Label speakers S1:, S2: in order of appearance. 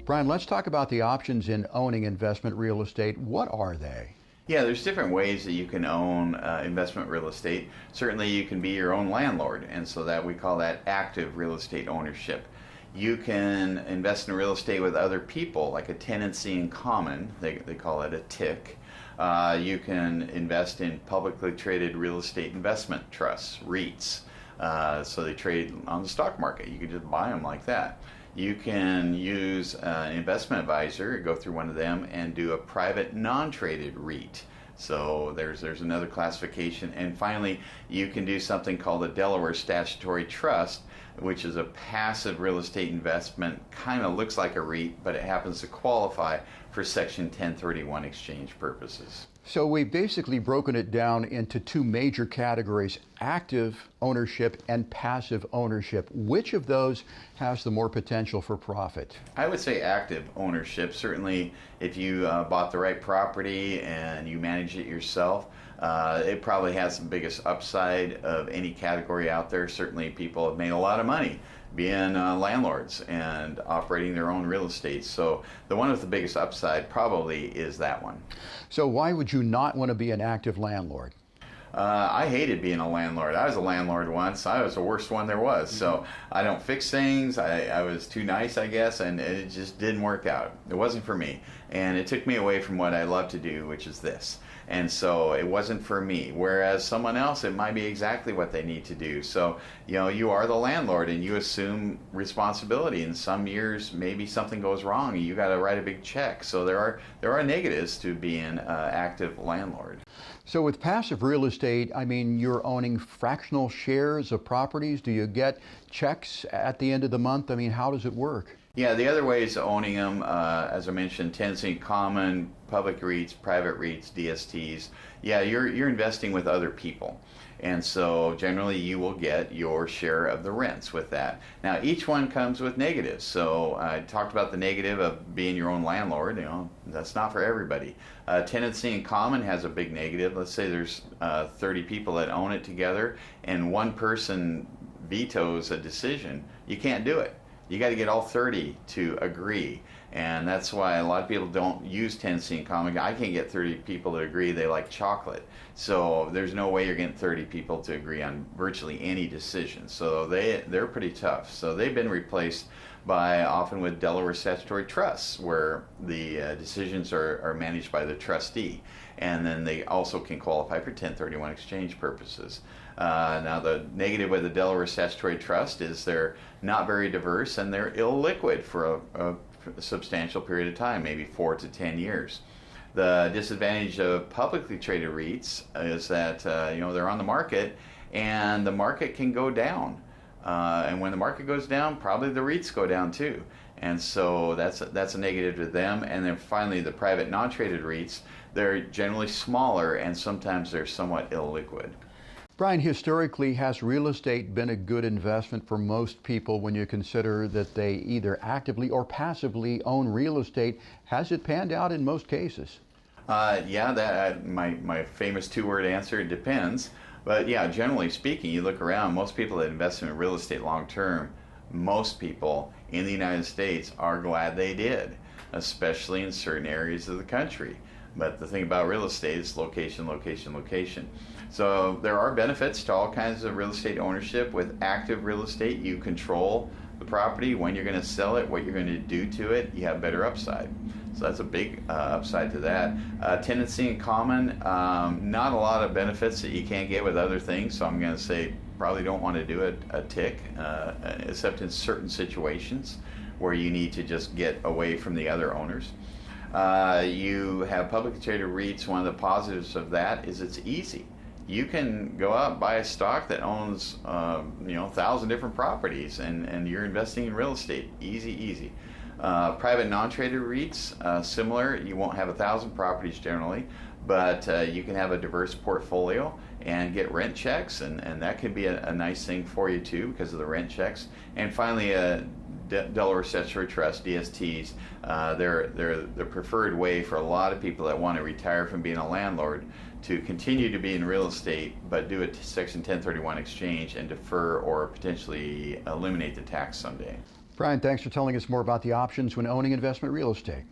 S1: Brian, let's talk about the options in owning investment real estate. What are they?
S2: Yeah, there's different ways that you can own investment real estate. Certainly you can be your own landlord, and so that we call that active real estate ownership. You can invest in real estate with other people, like a tenancy in common, they call it a TIC. You can invest in publicly traded real estate investment trusts, REITs. So they trade on the stock market. You can just buy them like that. You can use an investment advisor, go through one of them, and do a private non-traded REIT. So there's another classification. And finally, you can do something called a Delaware Statutory Trust, which is a passive real estate investment, kind of looks like a REIT, but it happens to qualify for Section 1031 exchange purposes.
S1: So we've basically broken it down into two major categories, active ownership and passive ownership. Which of those has the more potential for profit?
S2: I would say active ownership. Certainly, if you bought the right property and you manage it yourself, it probably has the biggest upside of any category out there. Certainly, people have made a lot of money being landlords and operating their own real estate. So the one with the biggest upside probably is that one.
S1: So why would you not want to be an active landlord?
S2: I hated being a landlord. I was a landlord once. I was the worst one there was. So I don't fix things. I was too nice, I guess, and it just didn't work out. It wasn't for me. And it took me away from what I love to do, which is this. And so it wasn't for me. Whereas someone else, it might be exactly what they need to do. So, you are the landlord and you assume responsibility. In some years, maybe something goes wrong and you got to write a big check. So there are negatives to being an active landlord.
S1: So with passive real estate, I mean, you're owning fractional shares of properties. Do you get checks at the end of the month? I mean, how does it work?
S2: Yeah, the other way is owning them, as I mentioned, tenancy in common, public REITs, private REITs, DSTs. Yeah, you're investing with other people. And so generally you will get your share of the rents with that. Now each one comes with negatives. So I talked about the negative of being your own landlord. That's not for everybody. Tenancy in common has a big negative. Let's say there's 30 people that own it together and one person vetoes a decision. You can't do it. You got to get all 30 to agree, and that's why a lot of people don't use tenancy in common. I can't get 30 people to agree they like chocolate, so there's no way you're getting 30 people to agree on virtually any decision. So they're pretty tough. So they've been replaced by often with Delaware Statutory Trusts, where the decisions are managed by the trustee, and then they also can qualify for 1031 exchange purposes. Now the negative with the Delaware Statutory Trust is they're not very diverse and they're illiquid for a substantial period of time, maybe 4 to 10 years. The disadvantage of publicly traded REITs is that they're on the market and the market can go down. And when the market goes down, probably the REITs go down too. And so that's a negative to them. And then finally, the private non-traded REITs, they're generally smaller and sometimes they're somewhat illiquid.
S1: Brian, historically, has real estate been a good investment for most people when you consider that they either actively or passively own real estate? Has it panned out in most cases?
S2: Yeah, my famous two-word answer, it depends. But yeah, generally speaking, you look around, most people that invest in real estate long-term, most people in the United States are glad they did, especially in certain areas of the country. But the thing about real estate is location, location, location. So there are benefits to all kinds of real estate ownership. With active real estate, you control the property, when you're going to sell it, what you're going to do to it, you have better upside. So that's a big upside to that. Tenancy in common, not a lot of benefits that you can't get with other things, so I'm going to say probably don't want to do a TIC, except in certain situations where you need to just get away from the other owners. You have publicly traded REITs. One of the positives of that is it's easy. You can go out and buy a stock that owns 1,000 different properties, and you're investing in real estate. Easy. Private non-traded REITs, similar. You won't have 1,000 properties generally, but you can have a diverse portfolio and get rent checks, and that could be a nice thing for you too because of the rent checks. And finally, Delaware Statutory Trust, DSTs, they're the preferred way for a lot of people that want to retire from being a landlord to continue to be in real estate, but do a Section 1031 exchange and defer or potentially eliminate the tax someday.
S1: Brian, thanks for telling us more about the options when owning investment real estate.